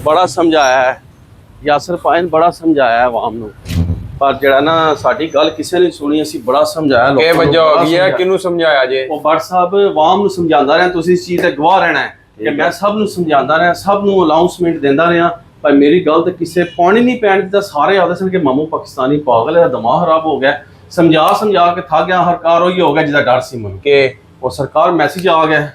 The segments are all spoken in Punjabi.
बड़ा समझाया है यासर पाए ने, बड़ा समझाया है आवाम ਨੂੰ ਪਰ ਜਿਹੜਾ ਨਾ ਸਾਡੀ ਗੱਲ ਕਿਸੇ ਨੇ ਸੁਣੀ। ਅਸੀਂ ਬੜਾ ਸਮਝਾਇਆ ਕਿ ਲੋਕਾਂ ਨੂੰ, ਵਜ੍ਹਾ ਹੋ ਬੜਾ ਗਈ ਹੈ, ਕਿਹਨੂੰ ਸਮਝਾਇਆ ਜੇ? ਉਹ ਬੜ ਸਾਹਿਬ ਆਵਾਮ ਨੂੰ ਸਮਝਾਉਂਦਾ ਰਿਹਾ, ਤੁਸੀਂ ਇਸ ਚੀਜ਼ ਤੇ ਗਵਾਹ ਰਹਿਣਾ ਹੈ ਕਿ ਮੈਂ ਸਭ ਨੂੰ ਸਮਝਾਉਂਦਾ ਰਿਹਾ, ਸਭ ਨੂੰ ਅਨਾਉਂਸਮੈਂਟ ਦਿੰਦਾ ਰਿਹਾ। ਪਰ ਮੇਰੀ ਗੱਲ ਤੇ ਕਿਸੇ ਪਾਣੀ ਨਹੀਂ ਪੈਣ ਦਿੱਤਾ। ਸਾਰੇ ਆਖਦੇ ਸਨ ਕਿ ਮਾਮੂ ਪਾਕਿਸਤਾਨੀ ਪਾਗਲ ਹੈ, ਦਿਮਾਗ ਖਰਾਬ ਹੋ ਗਿਆ। ਸਮਝਾ ਕੇ ਥੱਕ ਗਿਆ। ਹਰਕਾਰ ਉਹੀ ਹੋ ਗਿਆ ਜਿਹਦਾ ਡਰ ਸੀ ਮੈਨੂੰ ਕਿ ਉਹ ਸਰਕਾਰ ਮੈਸੇਜ ਆ ਗਿਆ,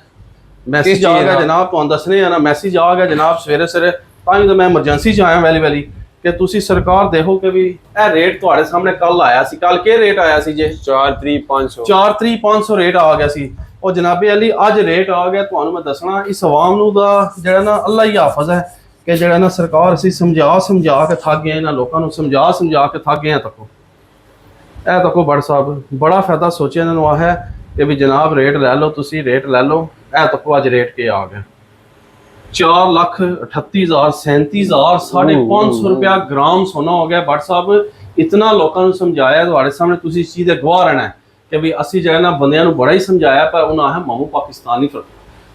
ਮੈਸੇਜ ਆ ਗਿਆ ਜਨਾਬ, ਤੁਹਾਨੂੰ ਦੱਸਣੇ ਆ ਨਾ, ਮੈਸੇਜ ਆ ਗਿਆ ਜਨਾਬ ਸਵੇਰੇ ਸਵੇਰੇ। ਤਾਂ ਹੀ ਤਾਂ ਮੈਂ ਐਮਰਜੈਂਸੀ 'ਚ ਆਇਆ ਵੈਲੀ ਕਿ ਤੁਸੀਂ ਸਰਕਾਰ ਦੇਖੋ ਕਿ ਵੀ ਇਹ ਰੇਟ ਤੁਹਾਡੇ ਸਾਹਮਣੇ ਕੱਲ ਆਇਆ ਸੀ। ਕੱਲ ਕੀ ਰੇਟ ਆਇਆ ਸੀ ਜੇ? 4,500 ਰੇਟ ਆ ਗਿਆ ਸੀ। ਉਹ ਜਨਾਬੇ ਅਲੀ ਅੱਜ ਰੇਟ ਆ ਗਿਆ। ਤੁਹਾਨੂੰ ਮੈਂ ਦੱਸਣਾ ਇਸ ਆਵਾਮ ਨੂੰ ਦਾ ਜਿਹੜਾ ਨਾ ਅੱਲਾ ਹੀ ਹਾਫਜ਼ ਹੈ ਕਿ ਜਿਹੜਾ ਨਾ ਸਰਕਾਰ ਅਸੀਂ ਸਮਝਾ ਕੇ ਥੱਕ ਗਏ, ਇਹਨਾਂ ਲੋਕਾਂ ਨੂੰ ਸਮਝਾ ਕੇ ਥੱਕ ਗਏ। ਇਹ ਤੱਕੋ ਬੜ ਸਾਹਿਬ ਬੜਾ ਫਾਇਦਾ ਸੋਚਿਆ ਇਹਨਾਂ ਨੂੰ ਆ ਹੈ ਕਿ ਵੀ ਜਨਾਬ ਰੇਟ ਲੈ ਲਓ, ਤੁਸੀਂ ਰੇਟ ਲੈ ਲਓ। ਇਹ ਤੱਕੋ ਅੱਜ ਰੇਟ ਕੀ ਆ ਗਿਆ? 4,38,000 37,000 550 रुपया ग्राम सोना हो गया। भट्ट साहब इतना लोगों को समझाया, ਤੁਹਾਡੇ ਸਾਹਮਣੇ ਤੁਸੀਂ ਇਸ ਚੀਜ਼ ਦੇ ਗਵਾਹ ਰਹਿਣਾ ਹੈ ਕਿ ਵੀ ਅਸੀਂ ਜਿਹੜਾ ਨਾ ਬੰਦਿਆਂ ਨੂੰ ਬੜਾ ਹੀ ਸਮਝਾਇਆ, ਪਰ ਉਹਨਾਂ ਹੈ ਮਾਮੂ ਪਾਕਿਸਤਾਨੀ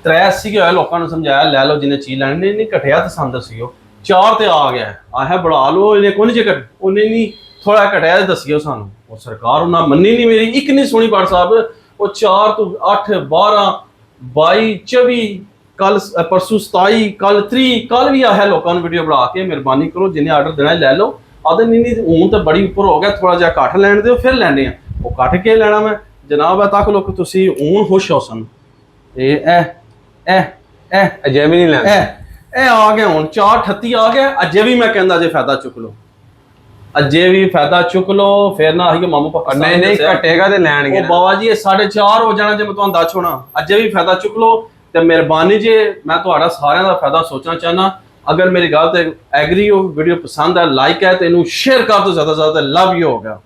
83 ਕੇ ਹੋਏ ਲੋਕਾਂ ਨੂੰ ਸਮਝਾਇਆ ਲੈ ਲਓ ਜਿੰਨੇ ਚੀਜ਼ ਲੈਣੀ। ਨਹੀਂ ਘਟਿਆ ਤਾਂ ਸਾਨੂੰ ਦੱਸਿਓ। 4 ਤੇ ਆ ਗਿਆ ਆਹ ਬੜਾ ਲਓ, ਇਹਨੇ ਕੋਈ ਨਹੀਂ ਘਟ, ਉਹਨੇ ਨਹੀਂ ਥੋੜਾ ਘਟਿਆ ਦੱਸਿਓ ਸਾਨੂੰ। ਉਹ ਸਰਕਾਰ ਉਹਨਾਂ ਮੰਨੀ ਨਹੀਂ, ਮੇਰੀ ਇੱਕ ਨਹੀਂ ਸੁਣੀ ਭੱਟ ਸਾਹਿਬ। ਉਹ 4 ਤੋਂ 8 12 22 24 ਕੱਲ परसों 27 ਕੱਲ 30 ਕੱਲ ਵੀ ਆਇਆ ਲੋਕਾਂ ਨੂੰ ਵੀਡੀਓ ਬਣਾ ਕੇ ਮਿਹਰਬਾਨੀ ਕਰੋ ਜਿੰਨੇ ਆਰਡਰ ਦੇਣਾ ਲੈ ਲਓ। ਆਦੇ ਨਹੀਂ ਹੁਣ ਤਾਂ ਬੜੀ ਉੱਪਰ ਹੋ ਗਿਆ, ਥੋੜਾ ਜਿਹਾ ਘੱਟ ਲੈਣ ਦਿਓ ਫਿਰ ਲੈਣੇ ਆ। ਉਹ ਕੱਟ ਕੇ ਲੈਣਾ ਮੈਂ ਜਨਾਬ ਹੈ ਤੱਕ ਲੋਕ ਤੁਸੀਂ ਹੁਣ ਖੁਸ਼ ਹੋ ਸਨ। ਇਹ ਅਜੇ ਵੀ ਨਹੀਂ ਲੈਣਾ। ਇਹ ਆ ਗਿਆ ਹੁਣ 4,38 ਆ ਗਿਆ। ਅਜੇ ਵੀ ਮੈਂ ਕਹਿੰਦਾ ਜੇ ਫਾਇਦਾ ਚੁੱਕ ਲਓ, ਅਜੇ ਵੀ ਫਾਇਦਾ ਚੁੱਕ ਲਓ। ਫਿਰ ਨਾ ਆਹੀ ਮਾਮੂ ਪਾਪਾ ਨਹੀਂ ਘਟੇਗਾ ਤੇ ਲੈਣਗੇ। ਉਹ ਬਾਬਾ ਜੀ ਇਹ 4.5 ਹੋ ਜਾਣਾ ਜੇ ਮੈਂ ਤੁਹਾਨੂੰ ਦੱਸ ਹੋਣਾ। ਅਜੇ ਵੀ ਫਾਇਦਾ ਚੁੱਕ ਲਓ ਤੇ ਮਿਹਰਬਾਨੀ ਜੇ ਮੈਂ ਤੁਹਾਡਾ ਸਾਰਿਆਂ ਦਾ ਫਾਇਦਾ ਸੋਚਣਾ ਚਾਹਨਾ। ਅਗਰ ਮੇਰੀ ਗੱਲ ਤੇ ਐਗਰੀ ਹੋ, ਵੀਡੀਓ ਪਸੰਦ ਹੈ, ਲਾਈਕ ਹੈ ਤੇ ਇਹਨੂੰ ਸ਼ੇਅਰ ਕਰ ਦਿਓ ਜ਼ਿਆਦਾ ਤੋਂ ਜ਼ਿਆਦਾ। ਲਵ ਯੂ ਹੋ ਗਿਆ।